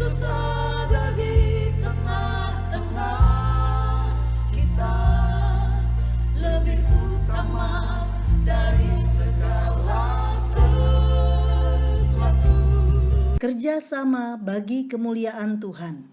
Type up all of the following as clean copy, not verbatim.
Yesus ada di tengah-tengah kita, lebih utama dari segala sesuatu. Kerjasama bagi kemuliaan Tuhan.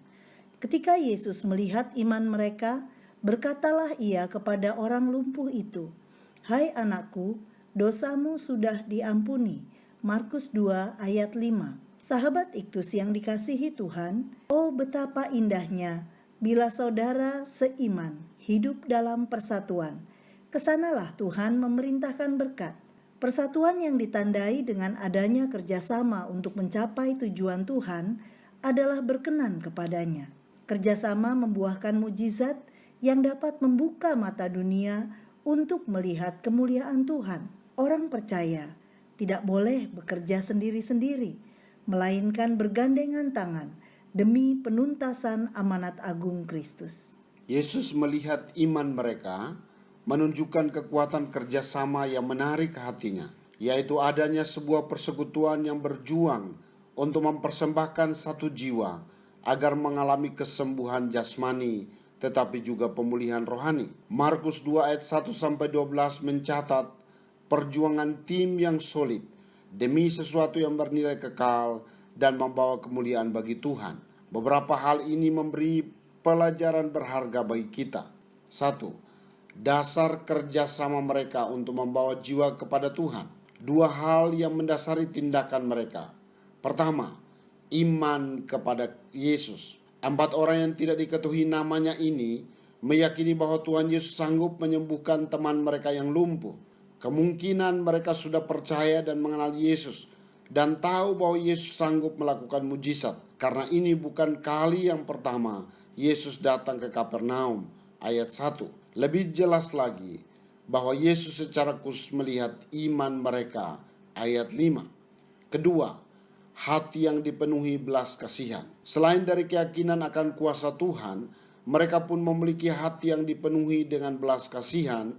Ketika Yesus melihat iman mereka, berkatalah ia kepada orang lumpuh itu, "Hai anakku, dosamu sudah diampuni." Markus 2 ayat 5. Sahabat Iktus yang dikasihi Tuhan, oh betapa indahnya bila saudara seiman hidup dalam persatuan. Kesanalah Tuhan memerintahkan berkat. Persatuan yang ditandai dengan adanya kerjasama untuk mencapai tujuan Tuhan adalah berkenan kepadanya. Kerjasama membuahkan mujizat yang dapat membuka mata dunia untuk melihat kemuliaan Tuhan. Orang percaya tidak boleh bekerja sendiri-sendiri, melainkan bergandengan tangan demi penuntasan amanat agung Kristus. Yesus melihat iman mereka, menunjukkan kekuatan kerjasama yang menarik hatinya, yaitu adanya sebuah persekutuan yang berjuang untuk mempersembahkan satu jiwa agar mengalami kesembuhan jasmani tetapi juga pemulihan rohani. Markus 2 ayat 1-12 mencatat perjuangan tim yang solid demi sesuatu yang bernilai kekal dan membawa kemuliaan bagi Tuhan. Beberapa hal ini memberi pelajaran berharga bagi kita. 1. Dasar kerjasama mereka untuk membawa jiwa kepada Tuhan. 2 hal yang mendasari tindakan mereka. Pertama, iman kepada Yesus. 4 orang yang tidak diketahui namanya ini meyakini bahwa Tuhan Yesus sanggup menyembuhkan teman mereka yang lumpuh. Kemungkinan mereka sudah percaya dan mengenal Yesus dan tahu bahwa Yesus sanggup melakukan mujizat. Karena ini bukan kali yang pertama Yesus datang ke Kapernaum. Ayat 1. Lebih jelas lagi bahwa Yesus secara khusus melihat iman mereka. Ayat 5. Kedua, hati yang dipenuhi belas kasihan. Selain dari keyakinan akan kuasa Tuhan, mereka pun memiliki hati yang dipenuhi dengan belas kasihan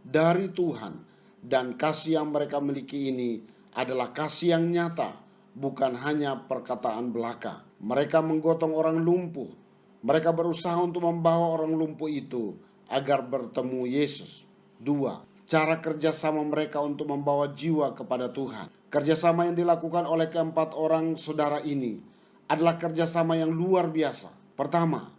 dari Tuhan. Dan kasih yang mereka miliki ini adalah kasih yang nyata, bukan hanya perkataan belaka. Mereka menggotong orang lumpuh. Mereka berusaha untuk membawa orang lumpuh itu agar bertemu Yesus. 2. Cara kerjasama mereka untuk membawa jiwa kepada Tuhan. Kerjasama yang dilakukan oleh keempat orang saudara ini adalah kerjasama yang luar biasa. Pertama,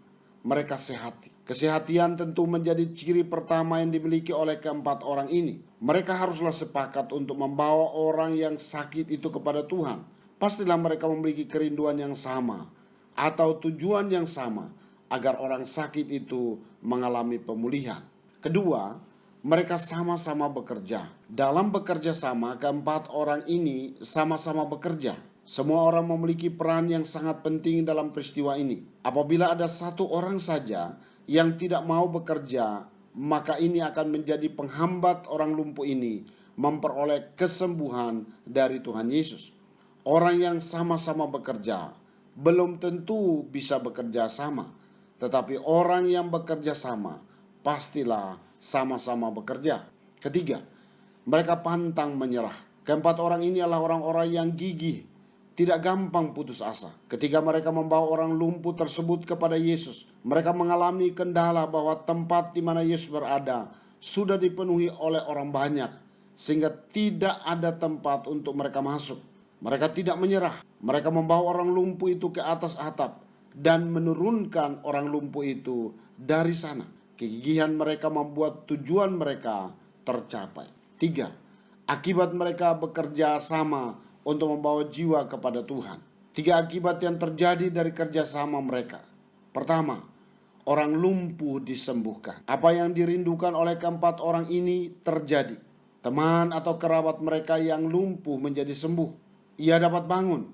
mereka sehati. Kesehatian tentu menjadi ciri pertama yang dimiliki oleh keempat orang ini. Mereka haruslah sepakat untuk membawa orang yang sakit itu kepada Tuhan. Pastilah mereka memiliki kerinduan yang sama atau tujuan yang sama agar orang sakit itu mengalami pemulihan. Kedua, mereka sama-sama bekerja. Dalam bekerja sama, keempat orang ini sama-sama bekerja. Semua orang memiliki peran yang sangat penting dalam peristiwa ini. Apabila ada satu orang saja yang tidak mau bekerja, maka ini akan menjadi penghambat orang lumpuh ini memperoleh kesembuhan dari Tuhan Yesus. Orang yang sama-sama bekerja belum tentu bisa bekerja sama. Tetapi orang yang bekerja sama pastilah sama-sama bekerja. Ketiga, mereka pantang menyerah. Keempat orang ini adalah orang-orang yang gigih, tidak gampang putus asa. Ketika mereka membawa orang lumpuh tersebut kepada Yesus, mereka mengalami kendala bahwa tempat di mana Yesus berada sudah dipenuhi oleh orang banyak, sehingga tidak ada tempat untuk mereka masuk. Mereka tidak menyerah. Mereka membawa orang lumpuh itu ke atas atap dan menurunkan orang lumpuh itu dari sana. Kegigihan mereka membuat tujuan mereka tercapai. 3. Akibat mereka bekerja sama untuk membawa jiwa kepada Tuhan. 3 akibat yang terjadi dari kerjasama mereka. Pertama, orang lumpuh disembuhkan. Apa yang dirindukan oleh keempat orang ini terjadi. Teman atau kerabat mereka yang lumpuh menjadi sembuh. Ia dapat bangun,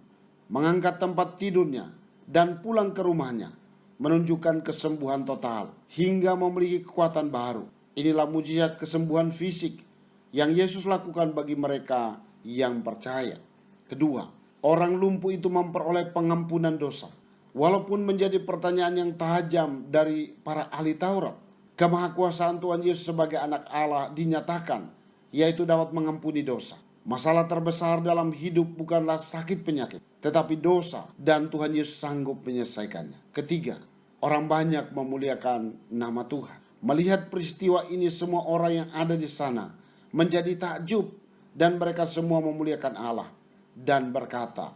mengangkat tempat tidurnya, dan pulang ke rumahnya, menunjukkan kesembuhan total hingga memiliki kekuatan baru. Inilah mujizat kesembuhan fisik yang Yesus lakukan bagi mereka yang percaya. Kedua, orang lumpuh itu memperoleh pengampunan dosa. Walaupun menjadi pertanyaan yang tajam dari para ahli Taurat, kemahakuasaan Tuhan Yesus sebagai anak Allah dinyatakan, yaitu dapat mengampuni dosa. Masalah terbesar dalam hidup bukanlah sakit penyakit, tetapi dosa dan Tuhan Yesus sanggup menyelesaikannya. Ketiga, orang banyak memuliakan nama Tuhan. Melihat peristiwa ini, semua orang yang ada di sana menjadi takjub dan mereka semua memuliakan Allah dan berkata,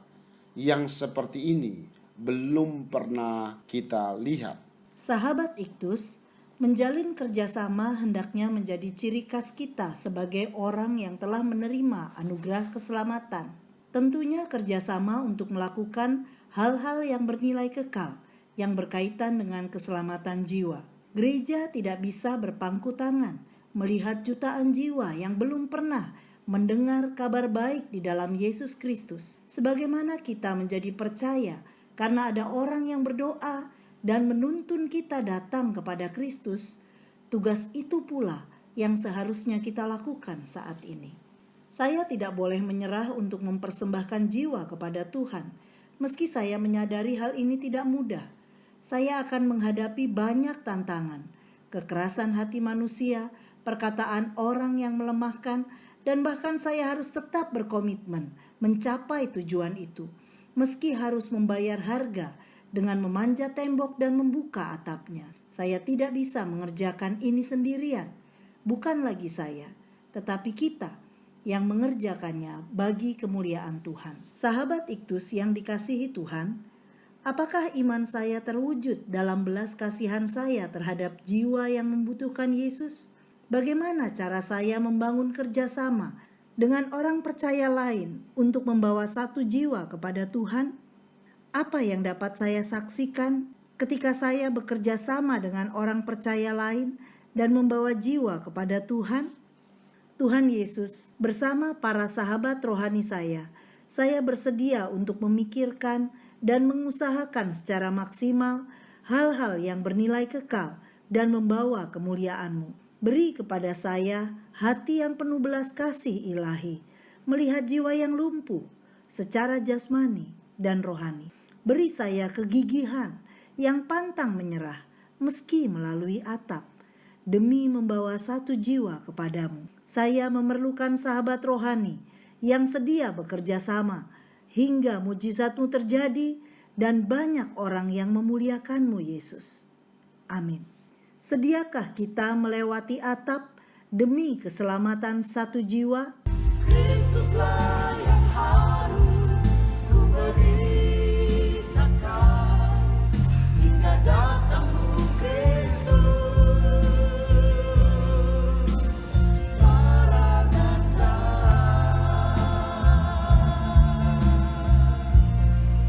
yang seperti ini belum pernah kita lihat. Sahabat Iktus, menjalin kerjasama hendaknya menjadi ciri khas kita sebagai orang yang telah menerima anugerah keselamatan. Tentunya kerjasama untuk melakukan hal-hal yang bernilai kekal, yang berkaitan dengan keselamatan jiwa. Gereja tidak bisa berpangku tangan melihat jutaan jiwa yang belum pernah mendengar kabar baik di dalam Yesus Kristus. Sebagaimana kita menjadi percaya karena ada orang yang berdoa dan menuntun kita datang kepada Kristus, tugas itu pula yang seharusnya kita lakukan saat ini. Saya tidak boleh menyerah untuk mempersembahkan jiwa kepada Tuhan, meski saya menyadari hal ini tidak mudah. Saya akan menghadapi banyak tantangan, kekerasan hati manusia, perkataan orang yang melemahkan, dan bahkan saya harus tetap berkomitmen mencapai tujuan itu, meski harus membayar harga dengan memanjat tembok dan membuka atapnya. Saya tidak bisa mengerjakan ini sendirian. Bukan lagi saya, tetapi kita yang mengerjakannya bagi kemuliaan Tuhan. Sahabat Iktus yang dikasihi Tuhan, apakah iman saya terwujud dalam belas kasihan saya terhadap jiwa yang membutuhkan Yesus? Bagaimana cara saya membangun kerjasama dengan orang percaya lain untuk membawa satu jiwa kepada Tuhan? Apa yang dapat saya saksikan ketika saya bekerja sama dengan orang percaya lain dan membawa jiwa kepada Tuhan? Tuhan Yesus bersama para sahabat rohani saya bersedia untuk memikirkan dan mengusahakan secara maksimal hal-hal yang bernilai kekal dan membawa kemuliaan-Mu. Beri kepada saya hati yang penuh belas kasih ilahi, melihat jiwa yang lumpuh secara jasmani dan rohani. Beri saya kegigihan yang pantang menyerah meski melalui atap, demi membawa satu jiwa kepadamu. Saya memerlukan sahabat rohani yang sedia bekerja sama hingga mujizat-Mu terjadi dan banyak orang yang memuliakan-Mu, Yesus. Amin. Sediakah kita melewati atap demi keselamatan satu jiwa? Kristuslah